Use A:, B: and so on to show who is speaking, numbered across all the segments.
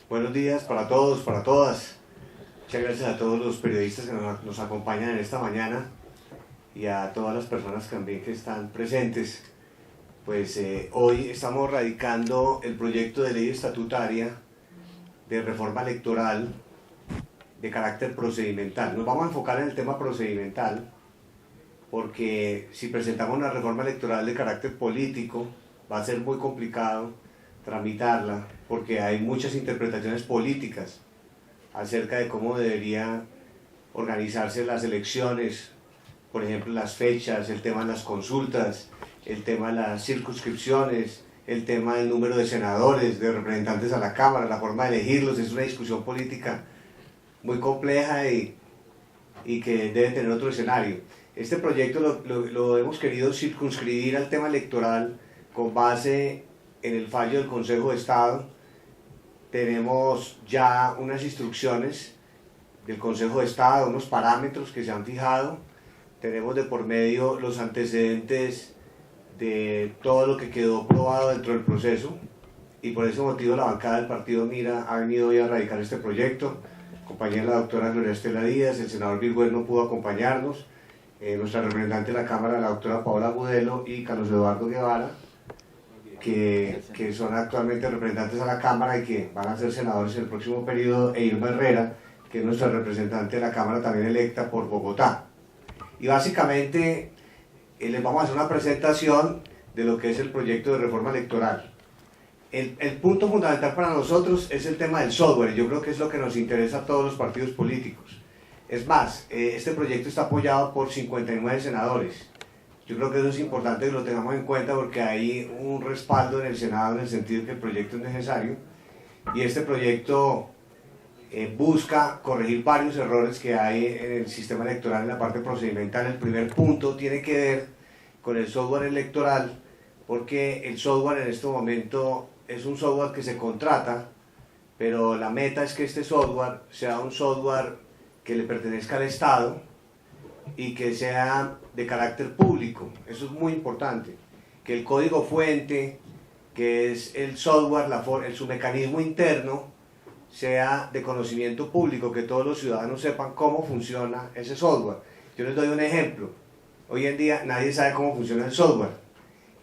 A: Buenos días para todos, para todas. Muchas gracias a todos los periodistas que nos acompañan en esta mañana y a todas las personas también que están presentes. Pues hoy estamos radicando el proyecto de ley estatutaria de reforma electoral de carácter procedimental. Nos vamos a enfocar en el tema procedimental porque si presentamos una reforma electoral de carácter político va a ser muy complicado tramitarla porque hay muchas interpretaciones políticas acerca de cómo deberían organizarse las elecciones, por ejemplo las fechas, el tema de las consultas, el tema de las circunscripciones, el tema del número de senadores, de representantes a la Cámara, la forma de elegirlos. Es una discusión política muy compleja y que debe tener otro escenario. Este proyecto lo hemos querido circunscribir al tema electoral con base en el fallo del Consejo de Estado. Tenemos ya unas instrucciones del Consejo de Estado, unos parámetros que se han fijado. Tenemos de por medio los antecedentes de todo lo que quedó probado dentro del proceso y por ese motivo la bancada del partido Mira ha venido hoy a radicar este proyecto. Acompañé a la doctora Gloria Estela Díaz, el senador Virgüel no pudo acompañarnos, nuestra representante de la Cámara, la doctora Paola Agudelo y Carlos Eduardo Guevara, que son actualmente representantes a la Cámara y que van a ser senadores en el próximo periodo, e Irma Herrera, que es nuestra representante de la Cámara también electa por Bogotá. Y básicamente les vamos a hacer una presentación de lo que es el proyecto de reforma electoral. El punto fundamental para nosotros es el tema del software. Yo creo que es lo que nos interesa a todos los partidos políticos. Es más, este proyecto está apoyado por 59 senadores. Yo creo que eso es importante que lo tengamos en cuenta porque hay un respaldo en el Senado en el sentido de que el proyecto es necesario y este proyecto busca corregir varios errores que hay en el sistema electoral en la parte procedimental. El primer punto tiene que ver con el software electoral porque el software en este momento es un software que se contrata, pero la meta es que este software sea un software que le pertenezca al Estado y que sea de carácter público. Eso es muy importante, que el código fuente, que es el software, su mecanismo interno, sea de conocimiento público, que todos los ciudadanos sepan cómo funciona ese software. Yo les doy un ejemplo. Hoy en día nadie sabe cómo funciona el software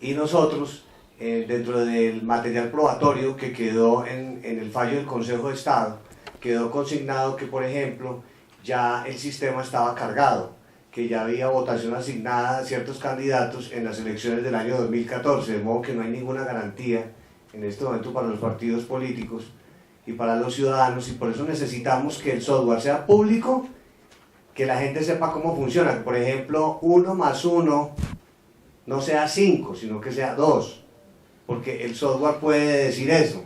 A: y nosotros dentro del material probatorio que quedó en el fallo del Consejo de Estado quedó consignado que, por ejemplo, ya el sistema estaba cargado, que ya había votación asignada a ciertos candidatos en las elecciones del año 2014, de modo que no hay ninguna garantía en este momento para los partidos políticos y para los ciudadanos, y por eso necesitamos que el software sea público, que la gente sepa cómo funciona, que por ejemplo 1 más 1 no sea 5, sino que sea 2, porque el software puede decir eso,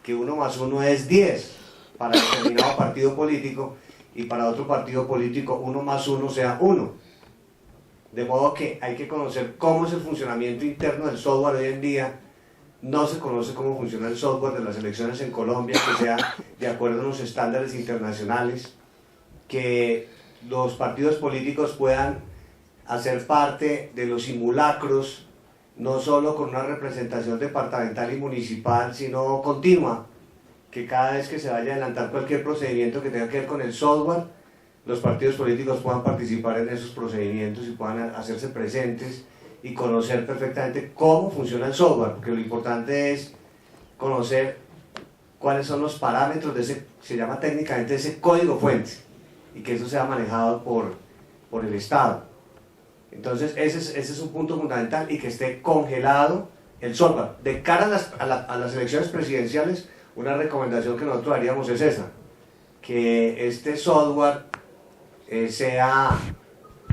A: que 1 más 1 es 10 para determinado partido político, y para otro partido político 1 más 1 sea 1. De modo que hay que conocer cómo es el funcionamiento interno del software. Hoy en día no se conoce cómo funciona el software de las elecciones en Colombia, que sea de acuerdo a los estándares internacionales, que los partidos políticos puedan hacer parte de los simulacros, no solo con una representación departamental y municipal, sino continua, que cada vez que se vaya a adelantar cualquier procedimiento que tenga que ver con el software, los partidos políticos puedan participar en esos procedimientos y puedan hacerse presentes y conocer perfectamente cómo funciona el software, porque lo importante es conocer cuáles son los parámetros de ese, se llama técnicamente ese código fuente, y que eso sea manejado por el Estado. Entonces ese es un punto fundamental, y que esté congelado el software. De cara a las elecciones presidenciales, una recomendación que nosotros haríamos es esa, que este software sea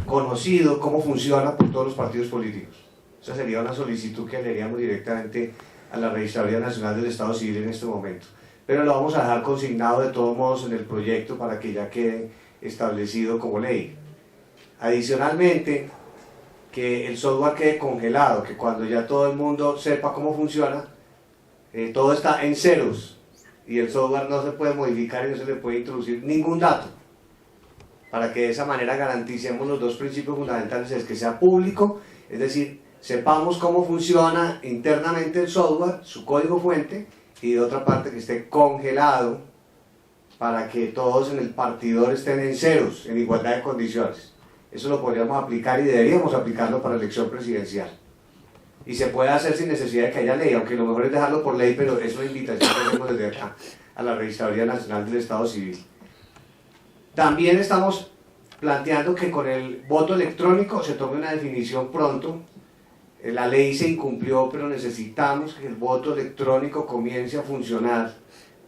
A: conocido cómo funciona por todos los partidos políticos. Esa sería una solicitud que le haríamos directamente a la Registraduría Nacional del Estado Civil en este momento. Pero lo vamos a dejar consignado de todos modos en el proyecto para que ya quede establecido como ley. Adicionalmente, que el software quede congelado, que cuando ya todo el mundo sepa cómo funciona, todo está en ceros y el software no se puede modificar y no se le puede introducir ningún dato, para que de esa manera garanticemos los dos principios fundamentales: es que sea público, es decir, sepamos cómo funciona internamente el software, su código fuente, y de otra parte que esté congelado para que todos en el partidor estén en ceros, en igualdad de condiciones. Eso lo podríamos aplicar y deberíamos aplicarlo para la elección presidencial. Y se puede hacer sin necesidad de que haya ley, aunque lo mejor es dejarlo por ley, pero es una invitación que hacemos desde acá a la Registraduría Nacional del Estado Civil. También estamos planteando que con el voto electrónico se tome una definición pronto. La ley se incumplió, pero necesitamos que el voto electrónico comience a funcionar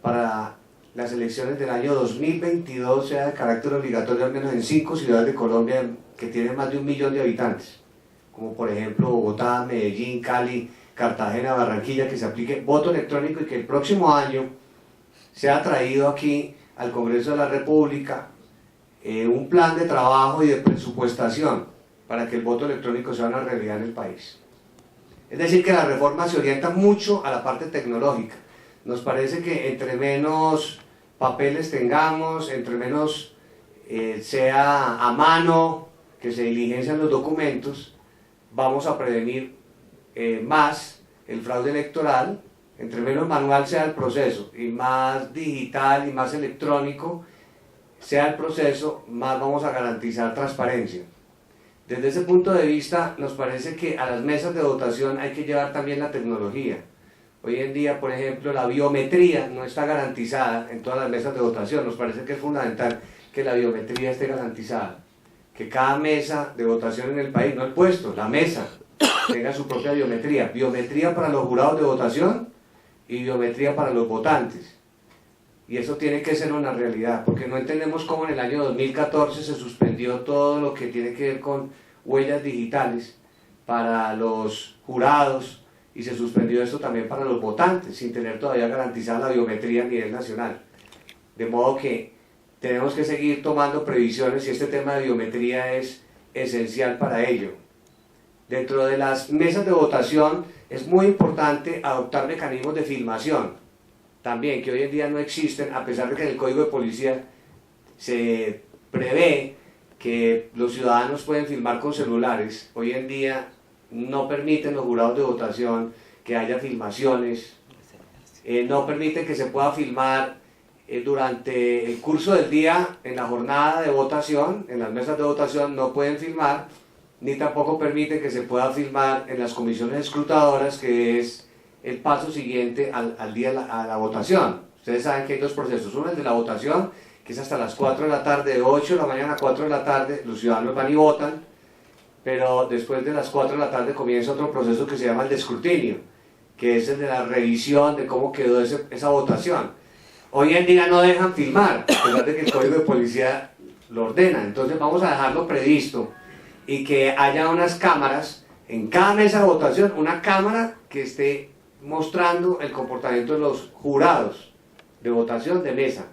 A: para las elecciones del año 2022, sea de carácter obligatorio al menos en 5 ciudades de Colombia que tienen más de 1 millón de habitantes, como por ejemplo Bogotá, Medellín, Cali, Cartagena, Barranquilla, que se aplique voto electrónico y que el próximo año sea traído aquí al Congreso de la República un plan de trabajo y de presupuestación para que el voto electrónico sea una realidad en el país. Es decir, que la reforma se orienta mucho a la parte tecnológica. Nos parece que entre menos papeles tengamos, entre menos sea a mano que se diligencian los documentos, vamos a prevenir más el fraude electoral. Entre menos manual sea el proceso y más digital y más electrónico sea el proceso, más vamos a garantizar transparencia. Desde ese punto de vista, nos parece que a las mesas de votación hay que llevar también la tecnología. Hoy en día, por ejemplo, la biometría no está garantizada en todas las mesas de votación. Nos parece que es fundamental que la biometría esté garantizada. Que cada mesa de votación en el país, no el puesto, la mesa, tenga su propia biometría. Biometría para los jurados de votación y biometría para los votantes. Y eso tiene que ser una realidad, porque no entendemos cómo en el año 2014 se suspendió todo lo que tiene que ver con huellas digitales para los jurados, y se suspendió esto también para los votantes, sin tener todavía garantizada la biometría a nivel nacional. De modo que tenemos que seguir tomando previsiones y este tema de biometría es esencial para ello. Dentro de las mesas de votación es muy importante adoptar mecanismos de filmación, también que hoy en día no existen, a pesar de que en el Código de Policía se prevé que los ciudadanos pueden filmar con celulares. Hoy en día no permiten los jurados de votación que haya filmaciones, no permiten que se pueda filmar durante el curso del día, en la jornada de votación, en las mesas de votación no pueden filmar, ni tampoco permiten que se pueda filmar en las comisiones escrutadoras, que es el paso siguiente al día a la votación. Ustedes saben que hay dos procesos, uno es el de la votación, que es hasta las 4 de la tarde, de 8 de la mañana a 4 de la tarde, los ciudadanos van y votan, pero después de las 4 de la tarde comienza otro proceso que se llama el de escrutinio, que es el de la revisión de cómo quedó esa votación. Hoy en día no dejan filmar, a pesar de que el Código de Policía lo ordena. Entonces vamos a dejarlo previsto y que haya unas cámaras en cada mesa de votación, una cámara que esté mostrando el comportamiento de los jurados de votación de mesa,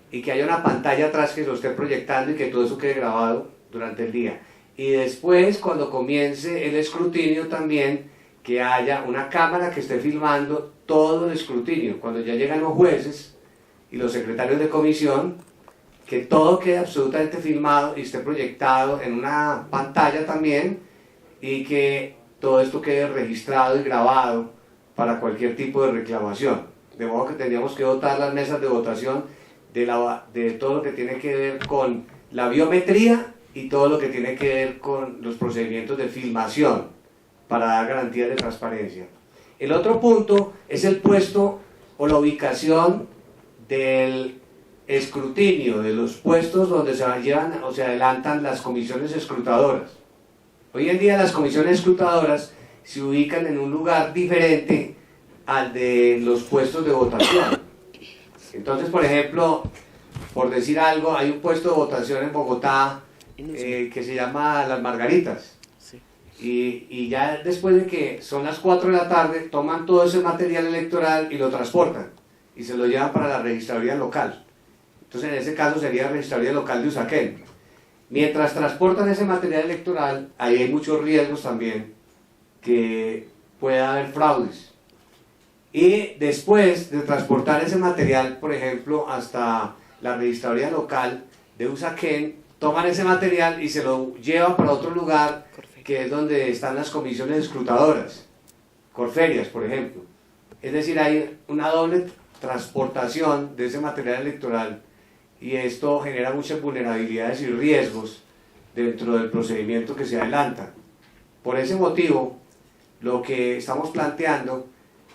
A: y que haya una pantalla atrás que lo esté proyectando y que todo eso quede grabado durante el día. Y después, cuando comience el escrutinio, también que haya una cámara que esté filmando todo el escrutinio. Cuando ya llegan los jueces y los secretarios de comisión, que todo quede absolutamente filmado y esté proyectado en una pantalla también, y que todo esto quede registrado y grabado para cualquier tipo de reclamación. De modo que tendríamos que dotar las mesas de votación de todo lo que tiene que ver con la biometría y todo lo que tiene que ver con los procedimientos de filmación para dar garantías de transparencia. El otro punto es el puesto o la ubicación del escrutinio, de los puestos donde se llevan o se adelantan las comisiones escrutadoras. Hoy en día las comisiones escrutadoras se ubican en un lugar diferente al de los puestos de votación. Entonces, por ejemplo, por decir algo, hay un puesto de votación en Bogotá que se llama Las Margaritas. Y ya después de que son las 4 de la tarde, toman todo ese material electoral y lo transportan y se lo llevan para la registraduría local. Entonces, en ese caso sería la registraduría local de Usaquén. Mientras transportan ese material electoral, ahí hay muchos riesgos también, que pueda haber fraudes. Y después de transportar ese material, por ejemplo, hasta la registraduría local de Usaquén, toman ese material y se lo llevan para otro lugar, que es donde están las comisiones escrutadoras, Corferias, por ejemplo. Es decir, hay una doble transportación de ese material electoral y esto genera muchas vulnerabilidades y riesgos dentro del procedimiento que se adelanta. Por ese motivo, lo que estamos planteando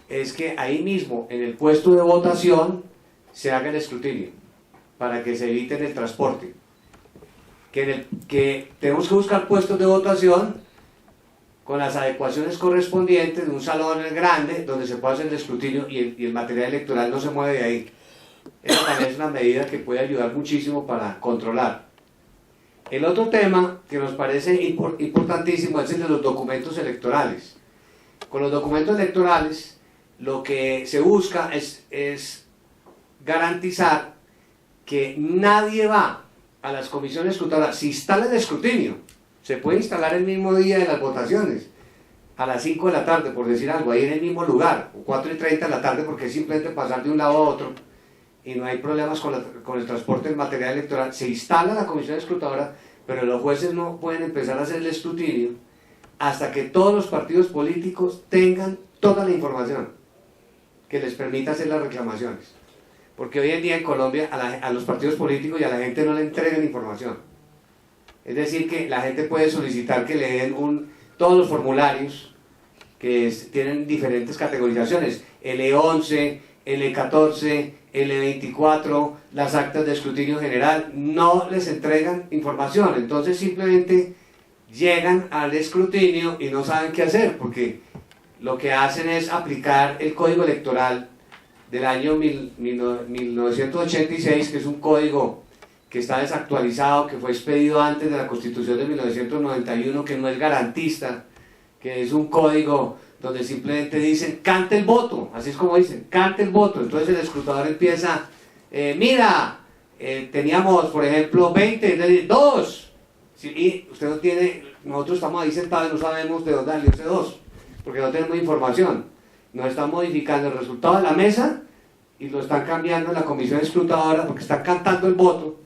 A: es que ahí mismo, en el puesto de votación, se haga el escrutinio, para que se evite el transporte. Que tenemos que buscar puestos de votación con las adecuaciones correspondientes de un salón grande donde se pueda hacer el escrutinio y el material electoral no se mueve de ahí. Esa también es una medida que puede ayudar muchísimo para controlar. El otro tema que nos parece importantísimo es el de los documentos electorales. Con los documentos electorales lo que se busca es garantizar que nadie va a las comisiones escrutadoras. Si instala el escrutinio, se puede instalar el mismo día de las votaciones, a las 5 de la tarde, por decir algo, ahí en el mismo lugar, o 4:30 de la tarde, porque es simplemente pasar de un lado a otro, y no hay problemas con el transporte del material electoral. Se instala la comisión escrutadora, pero los jueces no pueden empezar a hacer el escrutinio hasta que todos los partidos políticos tengan toda la información que les permita hacer las reclamaciones. Porque hoy en día en Colombia a los partidos políticos y a la gente no le entregan información. Es decir, que la gente puede solicitar que le den todos los formularios que tienen diferentes categorizaciones, L11, L14, L24, las actas de escrutinio general, no les entregan información. Entonces simplemente llegan al escrutinio y no saben qué hacer, porque lo que hacen es aplicar el código electoral del año 1986, que es un código que está desactualizado, que fue expedido antes de la Constitución de 1991, que no es garantista, que es un código donde simplemente dicen, cante el voto, así es como dicen, cante el voto. Entonces el escrutador empieza, teníamos, por ejemplo, 20, 2, ¿sí? Y usted no tiene, nosotros estamos ahí sentados y no sabemos de dónde salió ese 2, porque no tenemos información. Nos están modificando el resultado de la mesa y lo están cambiando en la comisión escrutadora porque están cantando el voto,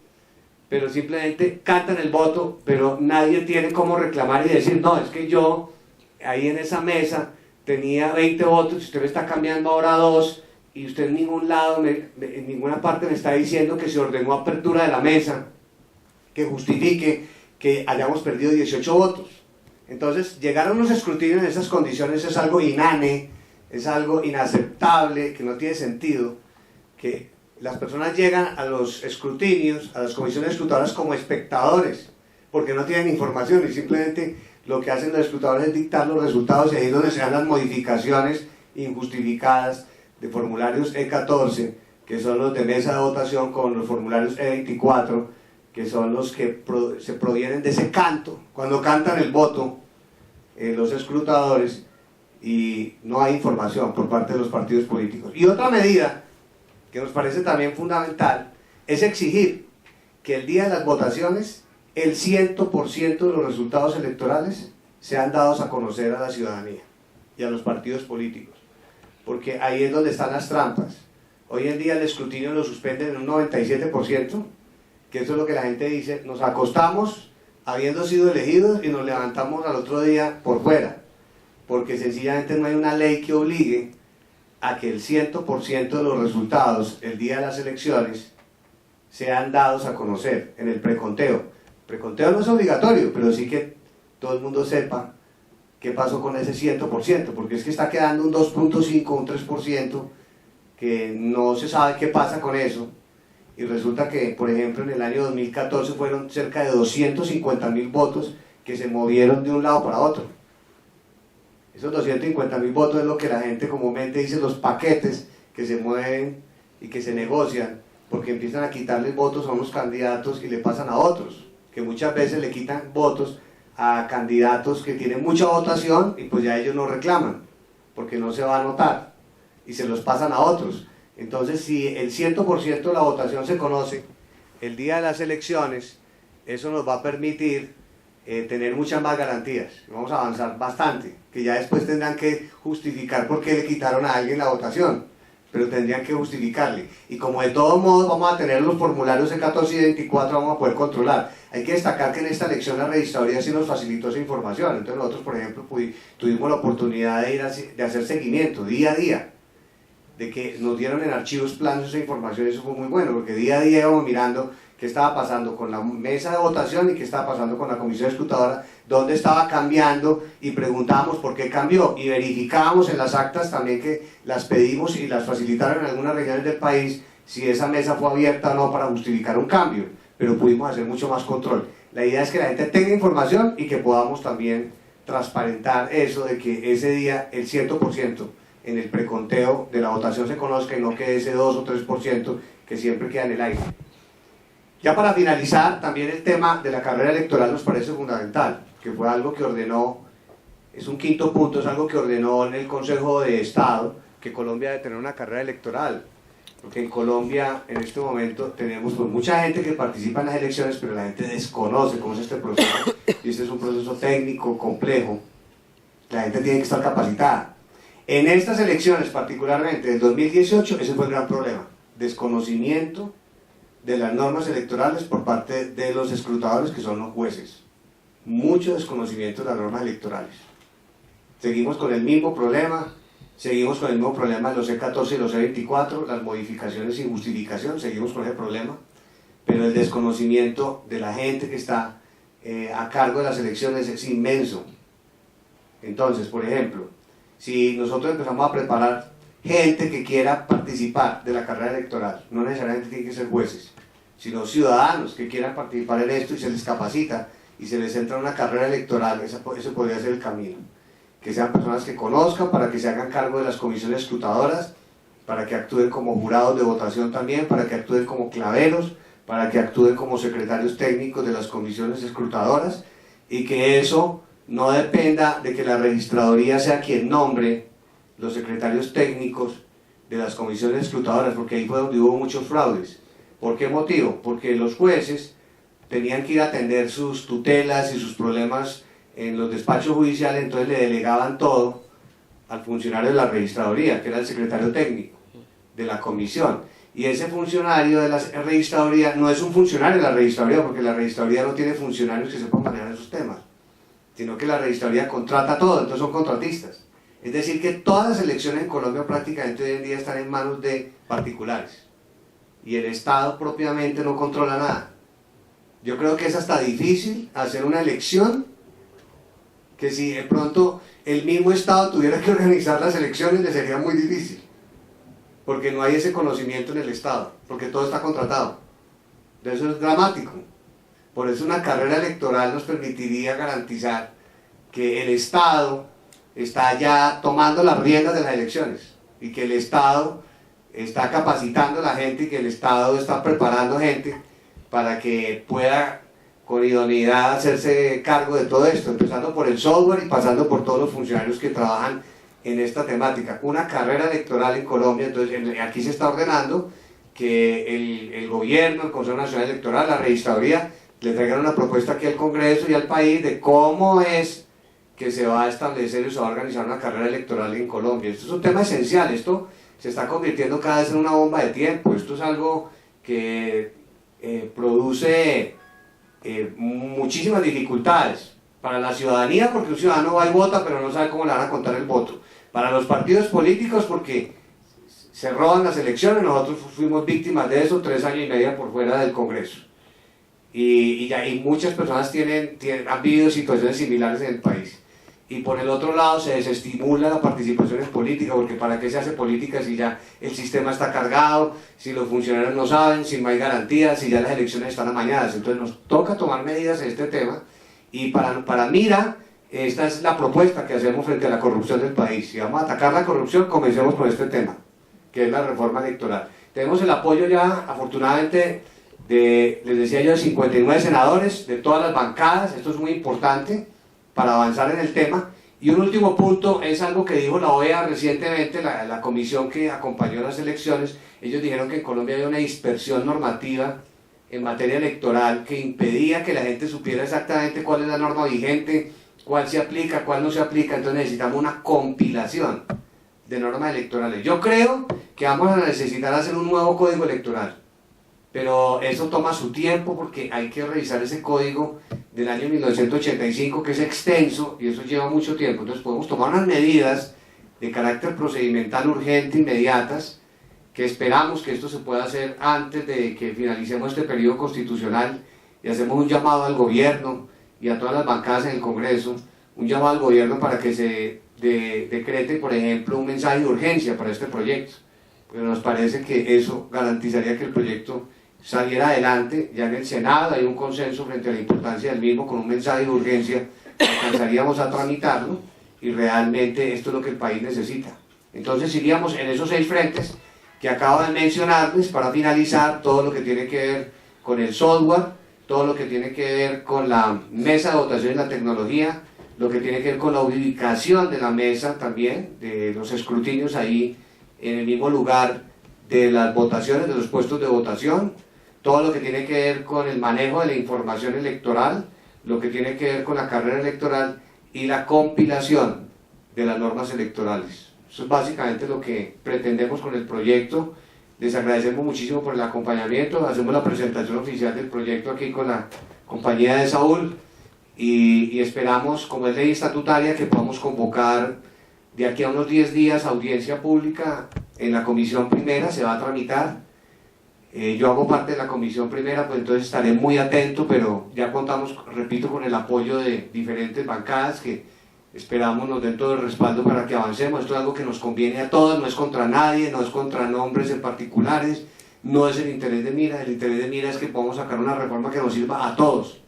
A: pero simplemente cantan el voto, pero nadie tiene cómo reclamar y decir, no, es que yo ahí en esa mesa tenía 20 votos y usted me está cambiando ahora 2 y usted en ningún lado, en ninguna parte me está diciendo que se ordenó apertura de la mesa que justifique que hayamos perdido 18 votos. Entonces, llegar a unos escrutinios en esas condiciones es algo inane, es algo inaceptable, que no tiene sentido, que las personas llegan a los escrutinios, a las comisiones escrutadoras como espectadores, porque no tienen información y simplemente lo que hacen los escrutadores es dictar los resultados y ahí es donde se dan las modificaciones injustificadas de formularios E14, que son los de mesa de votación, con los formularios E24, que son los que se provienen de ese canto, cuando cantan el voto los escrutadores y no hay información por parte de los partidos políticos. Y otra medida que nos parece también fundamental es exigir que el día de las votaciones el 100% de los resultados electorales sean dados a conocer a la ciudadanía y a los partidos políticos, porque ahí es donde están las trampas. Hoy en día el escrutinio lo suspenden en un 97%, que eso es lo que la gente dice, nos acostamos habiendo sido elegidos y nos levantamos al otro día por fuera, porque sencillamente no hay una ley que obligue a que el 100% de los resultados el día de las elecciones sean dados a conocer en el preconteo. Preconteo no es obligatorio, pero sí que todo el mundo sepa qué pasó con ese 100%, porque es que está quedando un 2.5, un 3%, que no se sabe qué pasa con eso, y resulta que, por ejemplo, en el año 2014 fueron cerca de 250.000 votos que se movieron de un lado para otro. Esos 250.000 votos es lo que la gente comúnmente dice, los paquetes que se mueven y que se negocian, porque empiezan a quitarles votos a unos candidatos y le pasan a otros, que muchas veces le quitan votos a candidatos que tienen mucha votación y pues ya ellos no reclaman, porque no se va a anotar, y se los pasan a otros. Entonces, si el 100% de la votación se conoce el día de las elecciones, eso nos va a permitir tener muchas más garantías. Vamos a avanzar bastante, que ya después tendrán que justificar por qué le quitaron a alguien la votación, pero tendrían que justificarle. Y como de todos modos vamos a tener los formularios de 14 y 24, vamos a poder controlar. Hay que destacar que en esta elección la registraduría sí nos facilitó esa información. Entonces nosotros, por ejemplo, tuvimos la oportunidad de hacer seguimiento día a día. de que nos dieron en archivos planos esa información. Eso fue muy bueno, porque día a día íbamos mirando qué estaba pasando con la mesa de votación y qué estaba pasando con la comisión escrutadora, dónde estaba cambiando, y preguntábamos por qué cambió, y verificábamos en las actas también que las pedimos y las facilitaron en algunas regiones del país, si esa mesa fue abierta o no para justificar un cambio, pero pudimos hacer mucho más control. La idea es que la gente tenga información y que podamos también transparentar eso de que ese día el 100% en el preconteo de la votación se conozca y no que ese 2 o 3% que siempre queda en el aire. Ya para finalizar, también el tema de la carrera electoral nos parece fundamental, que fue algo que ordenó, es un quinto punto, es algo que ordenó en el Consejo de Estado, que Colombia debe tener una carrera electoral, porque en Colombia en este momento tenemos pues mucha gente que participa en las elecciones, pero la gente desconoce cómo es este proceso, y este es un proceso técnico, complejo, la gente tiene que estar capacitada. En estas elecciones, particularmente del 2018, ese fue el gran problema, desconocimiento de las normas electorales por parte de los escrutadores, que son los jueces. Mucho desconocimiento de las normas electorales. Seguimos con el mismo problema, de los C14 y los C24, las modificaciones sin justificación, seguimos con ese problema, pero el desconocimiento de la gente que está a cargo de las elecciones es inmenso. Entonces, por ejemplo, si nosotros empezamos a preparar gente que quiera participar de la carrera electoral, no necesariamente tienen que ser jueces, sino ciudadanos que quieran participar en esto y se les capacita y se les entra una carrera electoral, ese podría ser el camino. Que sean personas que conozcan, para que se hagan cargo de las comisiones escrutadoras, para que actúen como jurados de votación también, para que actúen como claveros, para que actúen como secretarios técnicos de las comisiones escrutadoras, y que eso no dependa de que la registraduría sea quien nombre los secretarios técnicos de las comisiones escrutadoras, porque ahí fue donde hubo muchos fraudes. ¿Por qué motivo? Porque los jueces tenían que ir a atender sus tutelas y sus problemas en los despachos judiciales, entonces le delegaban todo al funcionario de la registraduría, que era el secretario técnico de la comisión. Y ese funcionario de la registraduría no es un funcionario de la registraduría, porque la registraduría no tiene funcionarios que sepan manejar esos temas, sino que la registraduría contrata todo, entonces son contratistas. Es decir, que todas las elecciones en Colombia prácticamente hoy en día están en manos de particulares, y el Estado propiamente no controla nada. Yo creo que es hasta difícil hacer una elección, que si de pronto el mismo Estado tuviera que organizar las elecciones, le sería muy difícil, porque no hay ese conocimiento en el Estado, porque todo está contratado. Eso es dramático. Por eso una carrera electoral nos permitiría garantizar que el Estado está ya tomando las riendas de las elecciones, y que el Estado está capacitando a la gente, y que el Estado está preparando gente para que pueda con idoneidad hacerse cargo de todo esto, empezando por el software y pasando por todos los funcionarios que trabajan en esta temática. Una carrera electoral en Colombia, entonces aquí se está ordenando que el gobierno, el Consejo Nacional Electoral, la registraduría, le traigan una propuesta aquí al Congreso y al país de cómo es que se va a establecer y se va a organizar una carrera electoral en Colombia. Esto es un tema esencial, esto se está convirtiendo cada vez en una bomba de tiempo, esto es algo que produce muchísimas dificultades para la ciudadanía, porque un ciudadano va y vota pero no sabe cómo le van a contar el voto, para los partidos políticos porque se roban las elecciones, nosotros fuimos víctimas de eso 3 años y medio por fuera del Congreso, y muchas personas han vivido situaciones similares en el país. Y por el otro lado se desestimula la participación en política, porque ¿para qué se hace política si ya el sistema está cargado, si los funcionarios no saben, si no hay garantías, si ya las elecciones están amañadas? Entonces nos toca tomar medidas en este tema, y para mira, esta es la propuesta que hacemos frente a la corrupción del país. Si vamos a atacar la corrupción, comencemos por este tema, que es la reforma electoral. Tenemos el apoyo ya, afortunadamente, les decía yo, de 59 senadores, de todas las bancadas. Esto es muy importante para avanzar en el tema. Y un último punto es algo que dijo la OEA recientemente, la comisión que acompañó las elecciones. Ellos dijeron que en Colombia había una dispersión normativa en materia electoral que impedía que la gente supiera exactamente cuál es la norma vigente, cuál se aplica, cuál no se aplica. Entonces necesitamos una compilación de normas electorales. Yo creo que vamos a necesitar hacer un nuevo código electoral, pero eso toma su tiempo, porque hay que revisar ese código del año 1985, que es extenso, y eso lleva mucho tiempo. Entonces podemos tomar unas medidas de carácter procedimental urgente, inmediatas,
B: que esperamos que esto se pueda hacer antes de que finalicemos este periodo constitucional, y hacemos un llamado al gobierno y a todas las bancadas en el Congreso, un llamado al gobierno para que se decrete, por ejemplo, un mensaje de urgencia para este proyecto, porque nos parece que eso garantizaría que el proyecto saliera adelante. Ya en el Senado hay un consenso frente a la importancia del mismo, con un mensaje de urgencia alcanzaríamos a tramitarlo, y realmente esto es lo que el país necesita. Entonces iríamos en esos 6 frentes que acabo de mencionarles para finalizar: todo lo que tiene que ver con el software, todo lo que tiene que ver con la mesa de votación y la tecnología, lo que tiene que ver con la ubicación de la mesa también, de los escrutinios ahí en el mismo lugar de las votaciones, de los puestos de votación, todo lo que tiene que ver con el manejo de la información electoral, lo que tiene que ver con la carrera electoral y la compilación de las normas electorales. Eso es básicamente lo que pretendemos con el proyecto. Les agradecemos muchísimo por el acompañamiento. Hacemos la presentación oficial del proyecto aquí con la compañía de Saúl, y esperamos, como es ley estatutaria, que podamos convocar de aquí a unos 10 días audiencia pública en la comisión primera. Se va a tramitar. Yo hago parte de la comisión primera, pues entonces estaré muy atento, pero ya contamos, repito, con el apoyo de diferentes bancadas que esperamos nos den todo el respaldo para que avancemos. Esto es algo que nos conviene a todos, no es contra nadie, no es contra nombres en particulares, no es el interés de mira. El interés de mira es que podamos sacar una reforma que nos sirva a todos,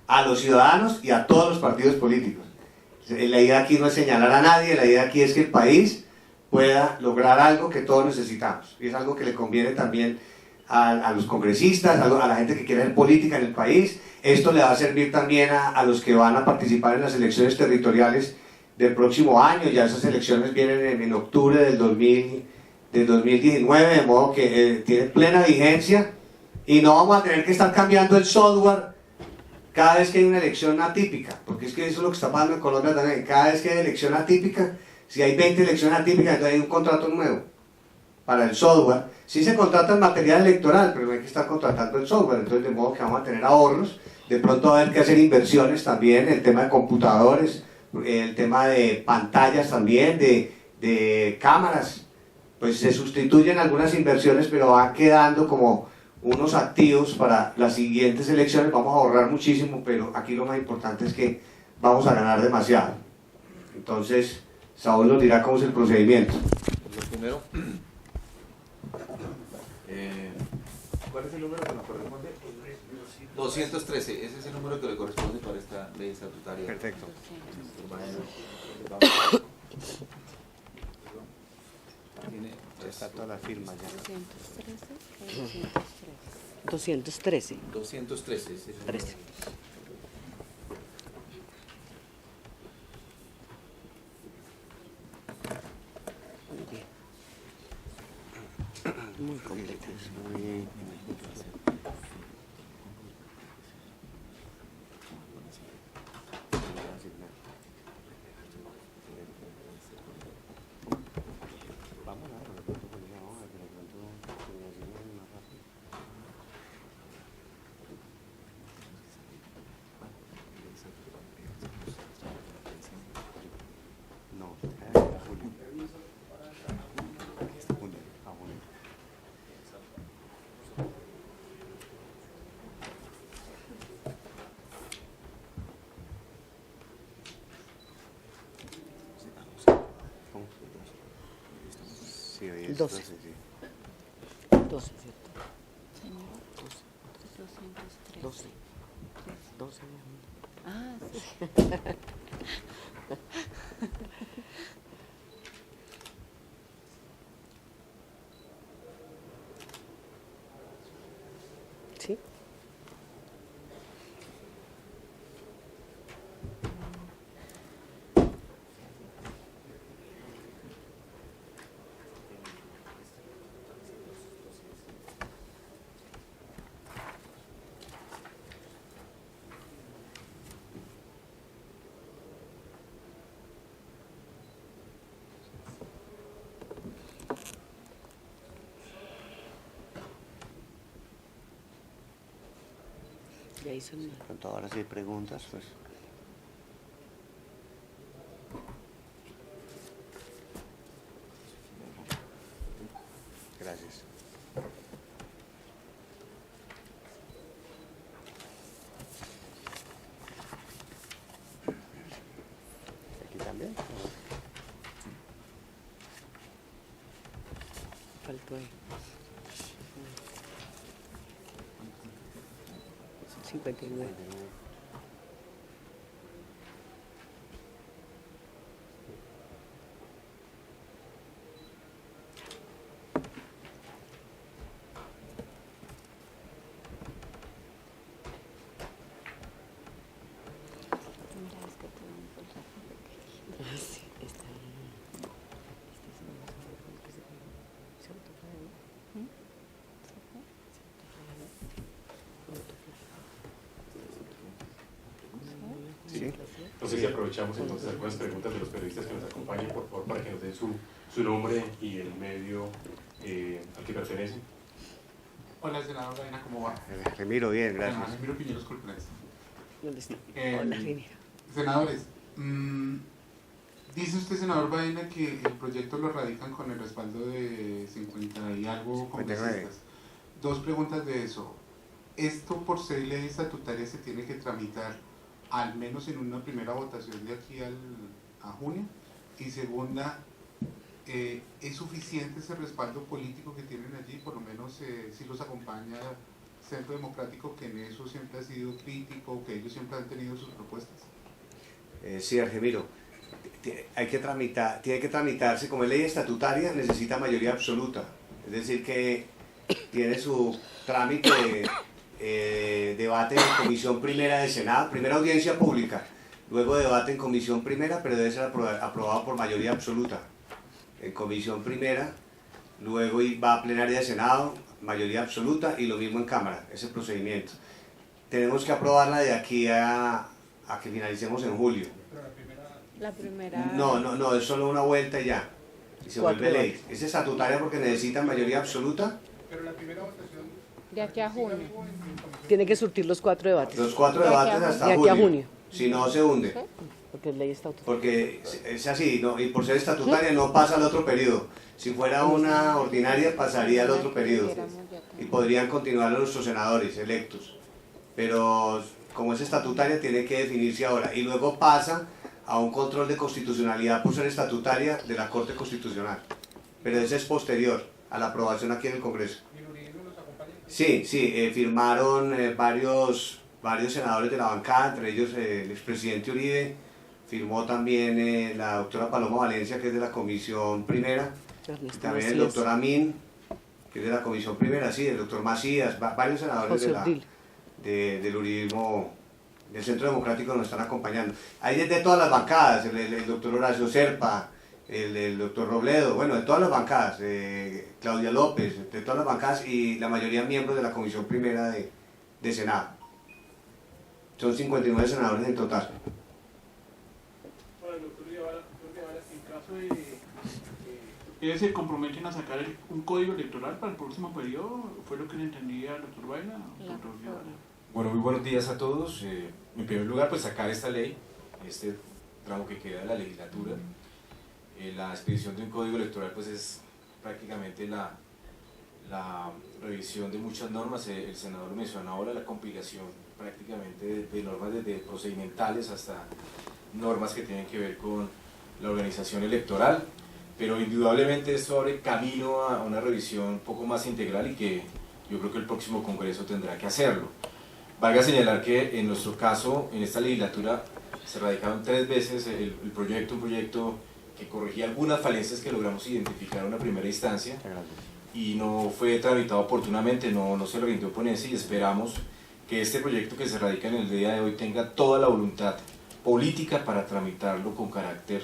B: a los ciudadanos y a todos los partidos políticos. La idea aquí no es señalar a nadie, la idea aquí es que el país pueda lograr algo que todos necesitamos, y es algo que le conviene también a los congresistas, a la gente que quiere hacer política en el país. Esto le va a servir también a los que van a participar en las elecciones territoriales del próximo año. Ya esas elecciones vienen en octubre del 2019, de modo que tiene plena vigencia, y no vamos a tener que estar cambiando el software cada vez que hay una elección atípica, porque es que eso es lo que está pasando en Colombia también. Cada vez que hay elección atípica, si hay 20 elecciones atípicas, entonces hay un contrato nuevo para el software. Sí se contrata el material electoral, pero no hay que estar contratando el software. Entonces, de modo que vamos a tener ahorros. De pronto va a haber que hacer inversiones también, el tema de computadores, el tema de pantallas también, de cámaras. Pues se sustituyen algunas inversiones, pero van quedando como unos activos para las siguientes elecciones. Vamos a ahorrar muchísimo, pero aquí lo más importante es que vamos a ganar demasiado. Entonces, Saúl nos dirá cómo es el procedimiento.
C: Lo primero, ¿cuál es el número que nos corresponde? 213, ese es el número que le corresponde para esta ley estatutaria.
A: Perfecto.
D: Está toda la firma ya.
E: 213.
C: 213, ese es el
E: 13. Muy completa.
D: Muy vamos a ver, de pronto con esa hoja, pero de pronto con la señal más rápido. No, Julio. Julio, a Julio. ¿Cómo? Sí, hoy es
E: 12.
D: 12, sí.
E: 12, ¿cierto? 12. 12.
F: Ah, sí.
E: ¿Sí? Ya hizo el mal.
D: Pronto ahora sí hay preguntas, pues.
E: ¿Cuánto hay? 59. Ah, sí, está ahí. Este sí, vamos a ver con qué se autoflaga, ¿no?
A: Sí.
F: No sé si aprovechamos entonces algunas preguntas de los periodistas que nos acompañan, por favor, para que nos den su nombre y el medio al que pertenecen.
G: Hola, senador Baena, ¿cómo va?
A: Remiro, bien, gracias.
G: Remiro Piñeros Colprensa.
E: ¿Dónde está? Hola, Rini.
G: Senadores, dice usted, senador Baena, que el proyecto lo radican con el respaldo de 50 y algo
A: 59.
G: congresistas. Dos preguntas de eso. ¿Esto por ser ley estatutaria se tiene que tramitar al menos en una primera votación de aquí a junio? Y segunda, ¿es suficiente ese respaldo político que tienen allí? Por lo menos si los acompaña Centro Democrático, que en eso siempre ha sido crítico, que ellos siempre han tenido sus propuestas.
A: Sí, Argemiro, tiene que tramitarse, como es ley estatutaria, necesita mayoría absoluta, es decir que tiene su trámite debate en comisión primera de Senado, primera audiencia pública, luego debate en comisión primera, pero debe ser aprobado por mayoría absoluta en comisión primera, luego va a plenaria de Senado, mayoría absoluta, y lo mismo en Cámara, ese procedimiento. Tenemos que aprobarla de aquí a que finalicemos en julio.
H: La primera...
A: No, es solo una vuelta y ya, y se vuelve ley. Es estatutaria porque necesita mayoría absoluta.
G: Pero la primera votación...
H: De aquí a junio.
E: Tiene que surtir los 4 debates.
A: Los 4 debates hasta
E: de aquí a
A: julio.
E: junio.
A: Si no, se hunde.
E: Porque es ley estatutaria.
A: Porque es así, ¿no? Y por ser estatutaria no pasa al otro periodo. Si fuera una ordinaria, pasaría al otro periodo. Y podrían continuar nuestros senadores electos. Pero como es estatutaria, tiene que definirse ahora. Y luego pasa a un control de constitucionalidad por ser estatutaria de la Corte Constitucional. Pero ese es posterior a la aprobación aquí en el Congreso. Sí, firmaron varios senadores de la bancada, entre ellos el expresidente Uribe, firmó también la doctora Paloma Valencia, que es de la Comisión Primera, y también el doctor Amin, que es de la Comisión Primera, sí, el doctor Macías, varios senadores del uribismo, del Centro Democrático nos están acompañando. Hay de todas las bancadas, el doctor Horacio Serpa, el doctor Robledo, bueno, de todas las bancadas, Claudia López, de todas las bancadas y la mayoría miembros de la Comisión Primera de Senado. Son 59 senadores en total.
I: Bueno, doctor Guevara, en caso de ¿ellos se comprometen a sacar un código electoral para el próximo periodo? ¿Fue lo que le entendía al doctor Baena? Doctor Guevara.
J: Bueno, muy buenos días a todos. En primer lugar, pues sacar esta ley, este tramo que queda de la legislatura. La expedición de un código electoral pues es prácticamente la revisión de muchas normas. El senador mencionó ahora la compilación prácticamente de normas desde procedimentales hasta normas que tienen que ver con la organización electoral, pero indudablemente esto abre camino a una revisión un poco más integral y que yo creo que el próximo Congreso tendrá que hacerlo. Valga señalar que en nuestro caso, en esta legislatura, se radicaron 3 veces un proyecto que corregía algunas falencias que logramos identificar en una primera instancia y no fue tramitado oportunamente, no se le rindió ponencia y esperamos que este proyecto que se radica en el día de hoy tenga toda la voluntad política para tramitarlo con carácter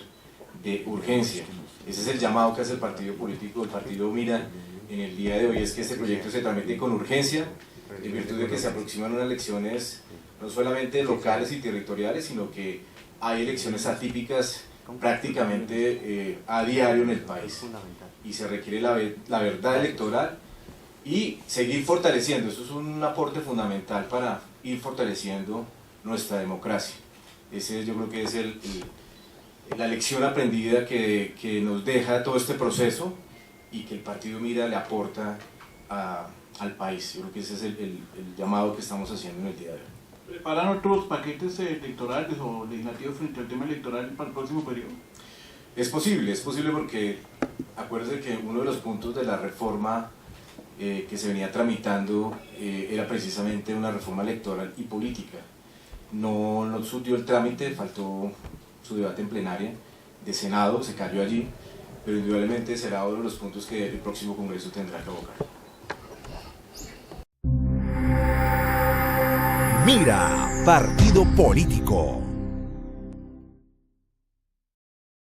J: de urgencia. Ese es el llamado que hace el partido político, el partido Mira en el día de hoy, es que este proyecto se tramite con urgencia en virtud de que se aproximan unas elecciones no solamente locales y territoriales, sino que hay elecciones atípicas prácticamente a diario en el país y se requiere la verdad electoral y seguir fortaleciendo. Eso es un aporte fundamental para ir fortaleciendo nuestra democracia. Ese yo creo que es la lección aprendida que nos deja todo este proceso y que el partido Mira le aporta al país. Yo creo que ese es el llamado que estamos haciendo en el día de hoy.
I: ¿Preparan otros paquetes electorales o legislativos frente al tema electoral para el próximo periodo?
J: Es posible porque acuérdense que uno de los puntos de la reforma que se venía tramitando era precisamente una reforma electoral y política. No surgió el trámite, faltó su debate en plenaria de Senado, se cayó allí, pero indudablemente será uno de los puntos que el próximo Congreso tendrá que abocar.
K: Mira, partido político.